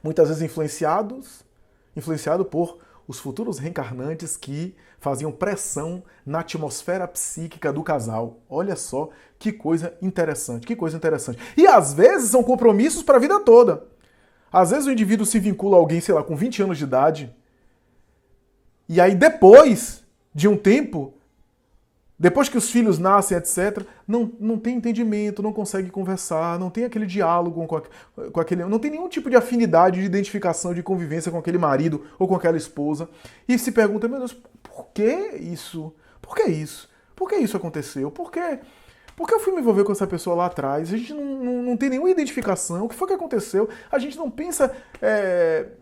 Muitas vezes influenciado por os futuros reencarnantes que faziam pressão na atmosfera psíquica do casal. Olha só que coisa interessante, que coisa interessante. E às vezes são compromissos para a vida toda. Às vezes o indivíduo se vincula a alguém, sei lá, com 20 anos de idade, e aí depois de um tempo, depois que os filhos nascem, etc., não tem entendimento, não consegue conversar, não tem aquele diálogo com aquele... Não tem nenhum tipo de afinidade, de identificação, de convivência com aquele marido ou com aquela esposa. E se pergunta, meu Deus, por que isso? Por que isso? Por que isso aconteceu? Por que eu fui me envolver com essa pessoa lá atrás? A gente não tem nenhuma identificação. O que foi que aconteceu? A gente não pensa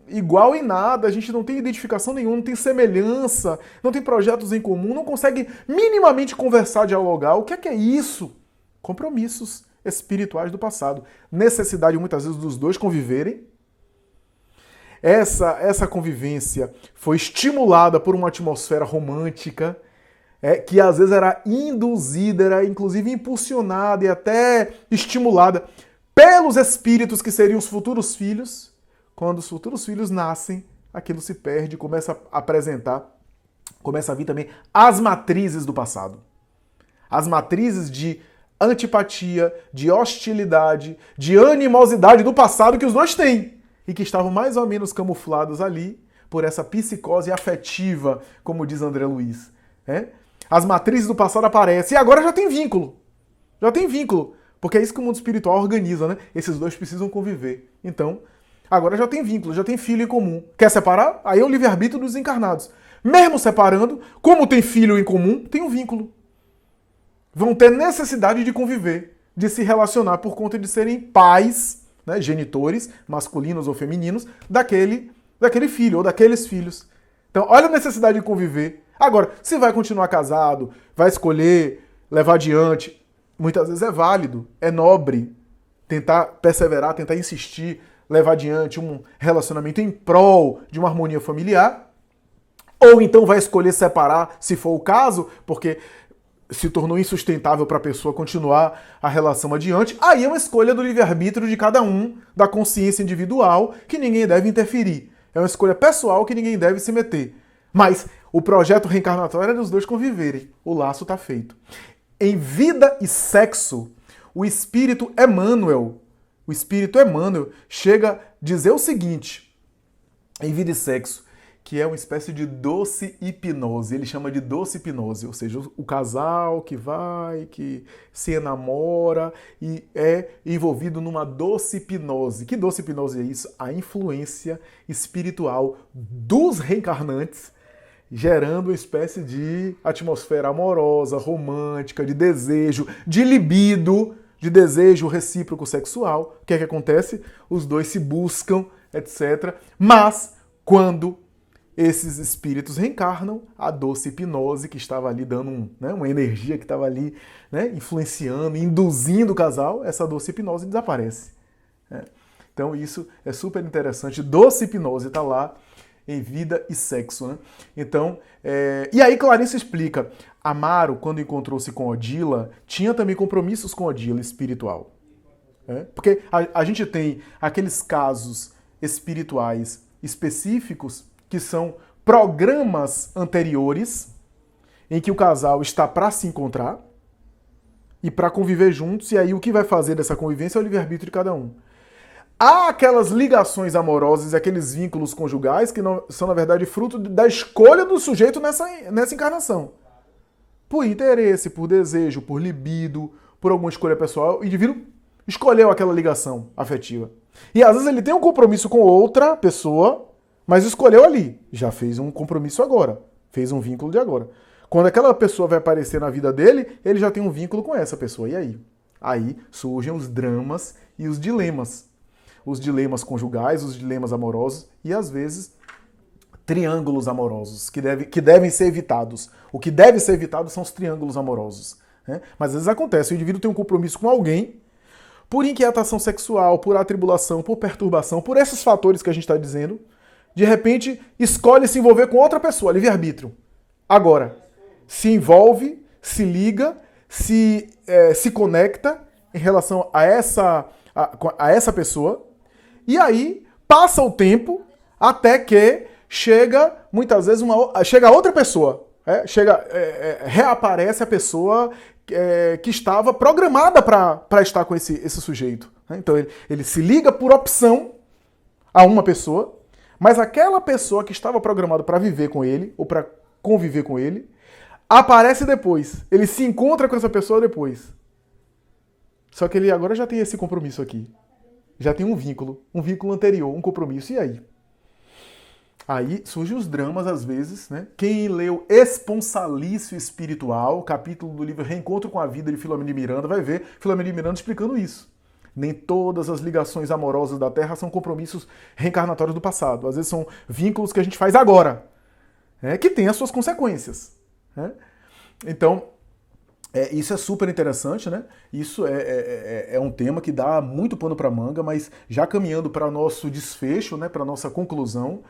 igual em nada, a gente não tem identificação nenhuma, não tem semelhança, não tem projetos em comum, não consegue minimamente conversar, dialogar. O que é isso? Compromissos espirituais do passado. Necessidade, muitas vezes, dos dois conviverem. Essa convivência foi estimulada por uma atmosfera romântica, que às vezes era induzida, era inclusive impulsionada e até estimulada pelos espíritos que seriam os futuros filhos. Quando os futuros filhos nascem, aquilo se perde, começa a apresentar, começa a vir também as matrizes do passado. As matrizes de antipatia, de hostilidade, de animosidade do passado que os dois têm e que estavam mais ou menos camuflados ali por essa psicose afetiva, como diz André Luiz. As matrizes do passado aparecem e agora já tem vínculo. Já tem vínculo. Porque é isso que o mundo espiritual organiza, né? Esses dois precisam conviver. Então, agora já tem vínculo, já tem filho em comum. Quer separar? Aí é o livre-arbítrio dos encarnados. Mesmo separando, como tem filho em comum, tem um vínculo. Vão ter necessidade de conviver, de se relacionar por conta de serem pais, né, genitores, masculinos ou femininos, daquele filho ou daqueles filhos. Então, olha a necessidade de conviver. Agora, se vai continuar casado, vai escolher levar adiante, muitas vezes é válido, é nobre tentar perseverar, tentar insistir, levar adiante um relacionamento em prol de uma harmonia familiar, ou então vai escolher separar, se for o caso, porque se tornou insustentável para a pessoa continuar a relação adiante. Aí é uma escolha do livre-arbítrio de cada um, da consciência individual, que ninguém deve interferir. É uma escolha pessoal que ninguém deve se meter. Mas o projeto reencarnatório é dos dois conviverem. O laço está feito. Em Vida e Sexo, o espírito Emmanuel chega a dizer o seguinte, em Vida e Sexo, que é uma espécie de doce hipnose. Ele chama de doce hipnose, ou seja, o casal que se enamora e é envolvido numa doce hipnose. Que doce hipnose é isso? A influência espiritual dos reencarnantes, gerando uma espécie de atmosfera amorosa, romântica, de desejo, de libido, de desejo recíproco sexual. O que é que acontece? Os dois se buscam, etc. Mas, quando esses espíritos reencarnam, a doce hipnose que estava ali dando uma energia que estava ali, né, influenciando, induzindo o casal, essa doce hipnose desaparece. Né? Então isso é super interessante. Doce hipnose está lá em Vida e Sexo. Né? Então, e aí Clarice explica, Amaro, quando encontrou-se com Odila, tinha também compromissos com Odila espiritual. Porque a gente tem aqueles casos espirituais específicos que são programas anteriores em que o casal está para se encontrar e para conviver juntos, e aí o que vai fazer dessa convivência é o livre-arbítrio de cada um. Há aquelas ligações amorosas e aqueles vínculos conjugais que não, são, na verdade, fruto da escolha do sujeito nessa encarnação. Por interesse, por desejo, por libido, por alguma escolha pessoal, o indivíduo escolheu aquela ligação afetiva. E às vezes ele tem um compromisso com outra pessoa, mas escolheu ali. Já fez um compromisso agora. Fez um vínculo de agora. Quando aquela pessoa vai aparecer na vida dele, ele já tem um vínculo com essa pessoa. E aí? Aí surgem os dramas e os dilemas. Os dilemas conjugais, os dilemas amorosos e, às vezes, triângulos amorosos que devem ser evitados. O que deve ser evitado são os triângulos amorosos. Né? Mas às vezes acontece, o indivíduo tem um compromisso com alguém, por inquietação sexual, por atribulação, por perturbação, por esses fatores que a gente está dizendo, de repente escolhe se envolver com outra pessoa, livre-arbítrio. Agora, se envolve, se liga, se conecta em relação a essa pessoa, e aí passa o tempo até que chega, muitas vezes, chega outra pessoa. Reaparece a pessoa que estava programada para estar com esse sujeito. Então ele se liga por opção a uma pessoa, mas aquela pessoa que estava programada para viver com ele, ou para conviver com ele, aparece depois. Ele se encontra com essa pessoa depois. Só que ele agora já tem esse compromisso aqui. Já tem um vínculo anterior, um compromisso. E aí? Aí surgem os dramas, às vezes, né? Quem leu Esponsalício Espiritual, capítulo do livro Reencontro com a Vida de Filomeno de Miranda, vai ver Filomeno de Miranda explicando isso. Nem todas as ligações amorosas da Terra são compromissos reencarnatórios do passado. Às vezes são vínculos que a gente faz agora, que tem as suas consequências. Né? Então, isso é super interessante, né? Isso é um tema que dá muito pano para manga, mas já caminhando para nosso desfecho, né? Para nossa conclusão,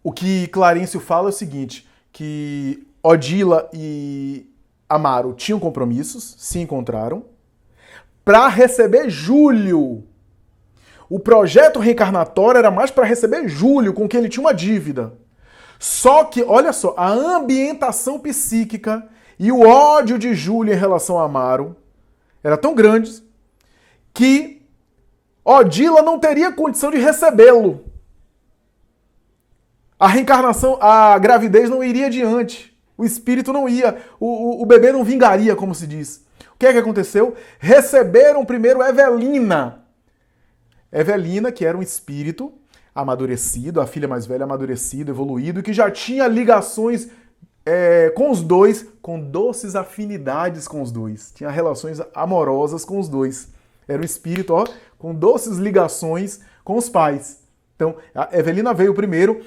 o que Clarencio fala é o seguinte, que Odila e Amaro tinham compromissos, se encontraram, para receber Júlio. O projeto reencarnatório era mais para receber Júlio, com quem ele tinha uma dívida. Só que, olha só, a ambientação psíquica e o ódio de Júlio em relação a Amaro era tão grande que Odila não teria condição de recebê-lo. A reencarnação, a gravidez não iria adiante. O espírito não ia, o bebê não vingaria, como se diz. O que é que aconteceu? Receberam primeiro Evelina. Evelina, que era um espírito amadurecido, a filha mais velha amadurecida, evoluído, que já tinha ligações com os dois, com doces afinidades com os dois. Tinha relações amorosas com os dois. Era um espírito, com doces ligações com os pais. Então, a Evelina veio primeiro,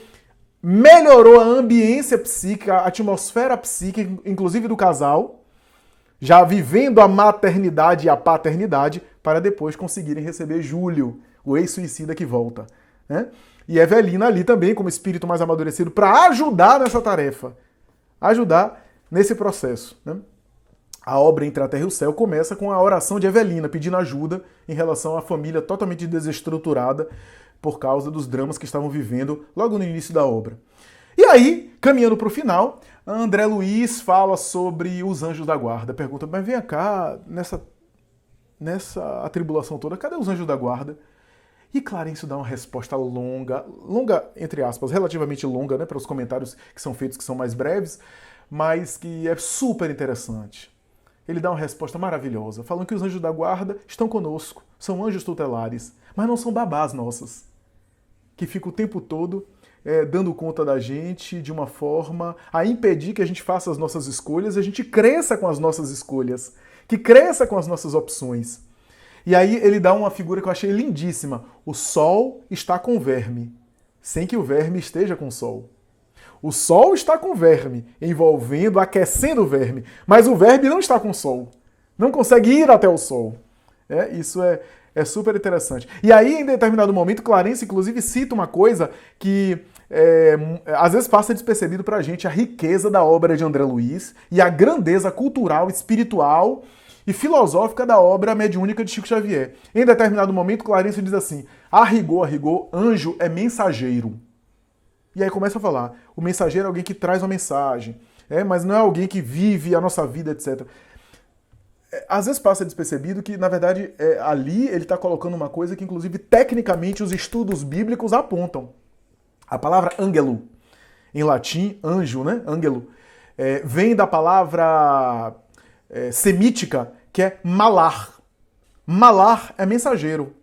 melhorou a ambiência psíquica, a atmosfera psíquica, inclusive do casal, já vivendo a maternidade e a paternidade, para depois conseguirem receber Júlio, o ex-suicida que volta. Né? E Evelina ali também, como espírito mais amadurecido, para ajudar nessa tarefa, ajudar nesse processo. Né? A obra Entre a Terra e o Céu começa com a oração de Evelina, pedindo ajuda em relação à família totalmente desestruturada por causa dos dramas que estavam vivendo logo no início da obra. E aí, caminhando para o final, André Luiz fala sobre os anjos da guarda. Pergunta, mas vem cá, nessa atribulação toda, cadê os anjos da guarda? E Clarencio dá uma resposta longa, entre aspas, relativamente longa, né, para os comentários que são feitos, que são mais breves, mas que é super interessante. Ele dá uma resposta maravilhosa, falando que os anjos da guarda estão conosco, são anjos tutelares, mas não são babás nossas, que ficam o tempo todo dando conta da gente de uma forma a impedir que a gente faça as nossas escolhas e a gente cresça com as nossas escolhas, que cresça com as nossas opções. E aí ele dá uma figura que eu achei lindíssima. O sol está com o verme. sem que o verme esteja com o Sol. O Sol está com o verme, envolvendo, aquecendo o verme, mas o verme não está com o Sol. Não consegue ir até o Sol. Isso é super interessante. E aí, em determinado momento, Clarence, inclusive, cita uma coisa que às vezes passa despercebido pra gente, a riqueza da obra de André Luiz e a grandeza cultural, espiritual e filosófica da obra mediúnica de Chico Xavier. Em determinado momento, Clarence diz assim, a rigor, anjo é mensageiro. E aí começa a falar, o mensageiro é alguém que traz uma mensagem, mas não é alguém que vive a nossa vida, etc. Às vezes passa despercebido que, na verdade, ali ele está colocando uma coisa que, inclusive, tecnicamente, os estudos bíblicos apontam. A palavra angelo, em latim, anjo, né? Angelo, vem da palavra semítica, que é malar. Malar é mensageiro.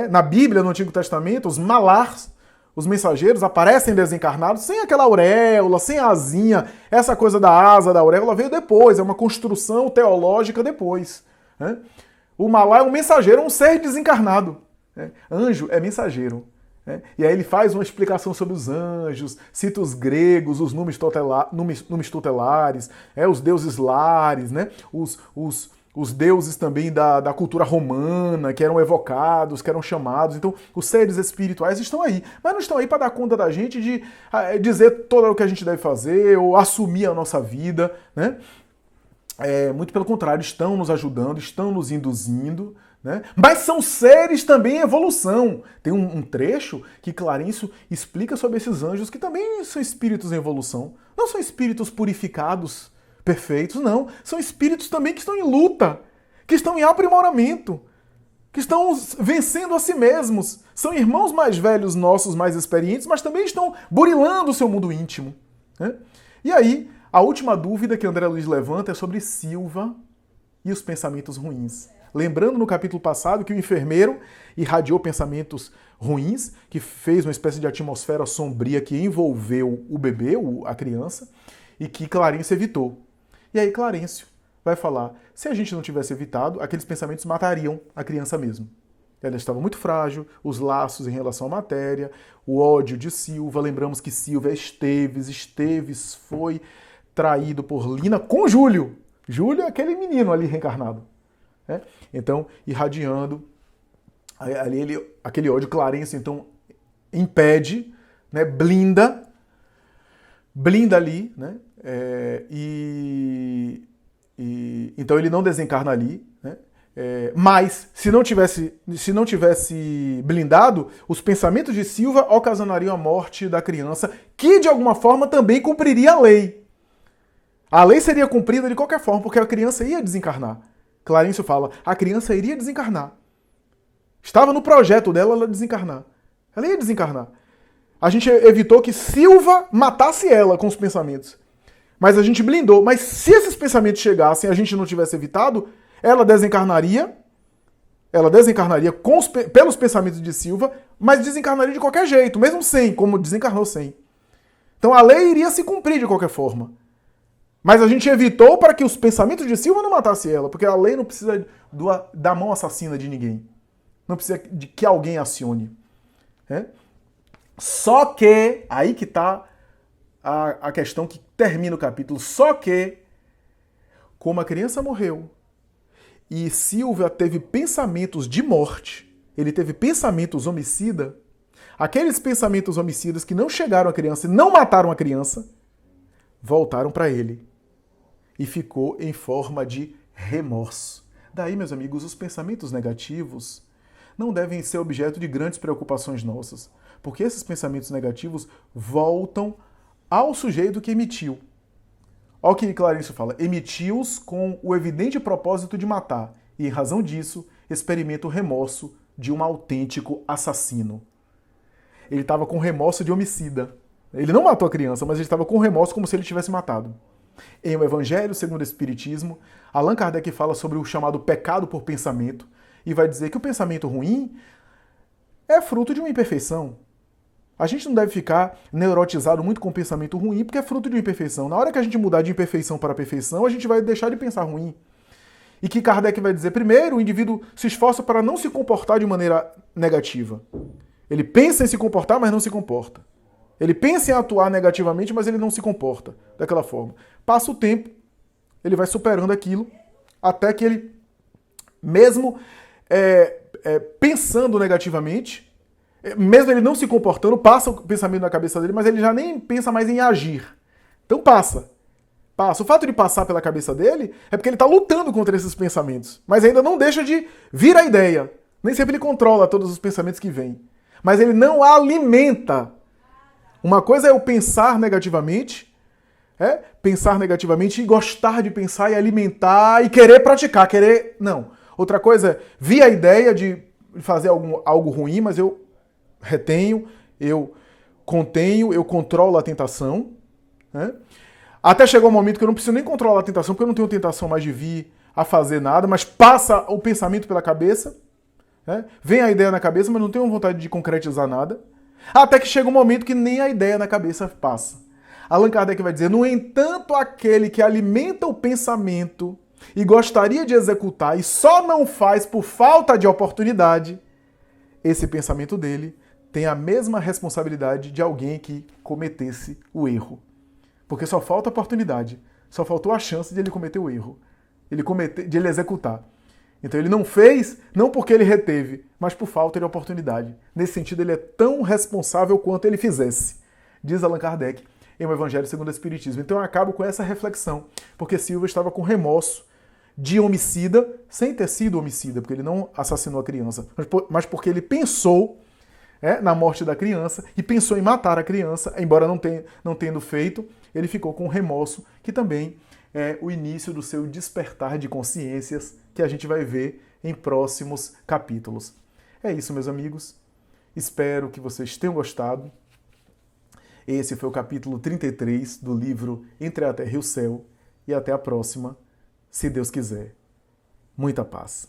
Na Bíblia, no Antigo Testamento, os malars, os mensageiros, aparecem desencarnados sem aquela auréola, sem a asinha. Essa coisa da asa, da auréola, veio depois, é uma construção teológica depois. O malar é um mensageiro, um ser desencarnado. Anjo é mensageiro. E aí ele faz uma explicação sobre os anjos, cita os gregos, os numes tutelares, os deuses lares, né? Os deuses também da cultura romana, que eram evocados, que eram chamados. Então, os seres espirituais estão aí. Mas não estão aí para dar conta da gente de dizer todo o que a gente deve fazer ou assumir a nossa vida, né? Muito pelo contrário, estão nos ajudando, estão nos induzindo, né? Mas são seres também em evolução. Tem um trecho que Clarencio explica sobre esses anjos que também são espíritos em evolução. Não são espíritos purificados, perfeitos, não. São espíritos também que estão em luta, que estão em aprimoramento, que estão vencendo a si mesmos. São irmãos mais velhos nossos, mais experientes, mas também estão burilando o seu mundo íntimo, né? E aí, a última dúvida que André Luiz levanta é sobre Silva e os pensamentos ruins. Lembrando no capítulo passado que o enfermeiro irradiou pensamentos ruins, que fez uma espécie de atmosfera sombria que envolveu o bebê, a criança, e que Clarencio evitou. E aí Clarencio vai falar, se a gente não tivesse evitado, aqueles pensamentos matariam a criança mesmo. Ela estava muito frágil, os laços em relação à matéria, o ódio de Silva, lembramos que Silva é Esteves foi traído por Lina com Júlio. Júlio é aquele menino ali reencarnado. Então, irradiando ali aquele ódio, Clarencio então impede, né, blinda ali, né, então ele não desencarna ali, né, mas se não tivesse blindado, os pensamentos de Silva ocasionariam a morte da criança, que de alguma forma também cumpriria a lei. A lei seria cumprida de qualquer forma, porque a criança ia desencarnar. Clarencio fala, a criança iria desencarnar. Estava no projeto dela ela desencarnar. Ela ia desencarnar. A gente evitou que Silva matasse ela com os pensamentos. Mas a gente blindou. Mas se esses pensamentos chegassem e a gente não tivesse evitado, ela desencarnaria pelos pensamentos de Silva, mas desencarnaria de qualquer jeito, mesmo sem, como desencarnou sem. Então a lei iria se cumprir de qualquer forma. Mas a gente evitou para que os pensamentos de Silva não matassem ela, porque a lei não precisa da mão assassina de ninguém. Não precisa de que alguém acione. Só que, aí que está a questão que termina o capítulo, só que, como a criança morreu e Silva teve pensamentos de morte, ele teve pensamentos homicida, aqueles pensamentos homicidas que não chegaram à criança e não mataram a criança, voltaram para ele. E ficou em forma de remorso. Daí, meus amigos, os pensamentos negativos não devem ser objeto de grandes preocupações nossas, porque esses pensamentos negativos voltam ao sujeito que emitiu. Olha o que Clarencio fala, emitiu-os com o evidente propósito de matar, e em razão disso, experimenta o remorso de um autêntico assassino. Ele estava com remorso de homicida. Ele não matou a criança, mas ele estava com remorso como se ele tivesse matado. Em O Evangelho segundo o Espiritismo, Allan Kardec fala sobre o chamado pecado por pensamento e vai dizer que o pensamento ruim é fruto de uma imperfeição. A gente não deve ficar neurotizado muito com o pensamento ruim porque é fruto de uma imperfeição. Na hora que a gente mudar de imperfeição para perfeição, a gente vai deixar de pensar ruim. E que Kardec vai dizer, primeiro, o indivíduo se esforça para não se comportar de maneira negativa. Ele pensa em se comportar, mas não se comporta. Ele pensa em atuar negativamente, mas ele não se comporta daquela forma. Passa o tempo, ele vai superando aquilo, até que ele, mesmo pensando negativamente, mesmo ele não se comportando, passa o pensamento na cabeça dele, mas ele já nem pensa mais em agir. Então passa. O fato de passar pela cabeça dele é porque ele está lutando contra esses pensamentos. Mas ainda não deixa de vir a ideia. Nem sempre ele controla todos os pensamentos que vêm. Mas ele não alimenta. Uma coisa é eu pensar negativamente e gostar de pensar e alimentar e querer praticar, Não. Outra coisa é vir a ideia de fazer algo ruim, mas eu retenho, eu contenho, eu controlo a tentação, né? Até chegou um momento que eu não preciso nem controlar a tentação, porque eu não tenho tentação mais de vir a fazer nada, mas passa o pensamento pela cabeça, né? Vem a ideia na cabeça, mas não tenho vontade de concretizar nada. Até que chega um momento que nem a ideia na cabeça passa. Allan Kardec vai dizer, no entanto, aquele que alimenta o pensamento e gostaria de executar e só não faz por falta de oportunidade, esse pensamento dele tem a mesma responsabilidade de alguém que cometesse o erro. Porque só falta oportunidade, só faltou a chance de ele cometer o erro, de ele executar. Então ele não fez, não porque ele reteve, mas por falta de oportunidade. Nesse sentido, ele é tão responsável quanto ele fizesse, diz Allan Kardec em O Evangelho segundo o Espiritismo. Então eu acabo com essa reflexão, porque Silva estava com remorso de homicida, sem ter sido homicida, porque ele não assassinou a criança, mas porque ele pensou na morte da criança e pensou em matar a criança, embora não tendo feito, ele ficou com remorso, que também é o início do seu despertar de consciências, que a gente vai ver em próximos capítulos. É isso, meus amigos. Espero que vocês tenham gostado. Esse foi o capítulo 33 do livro Entre a Terra e o Céu. E até a próxima, se Deus quiser. Muita paz.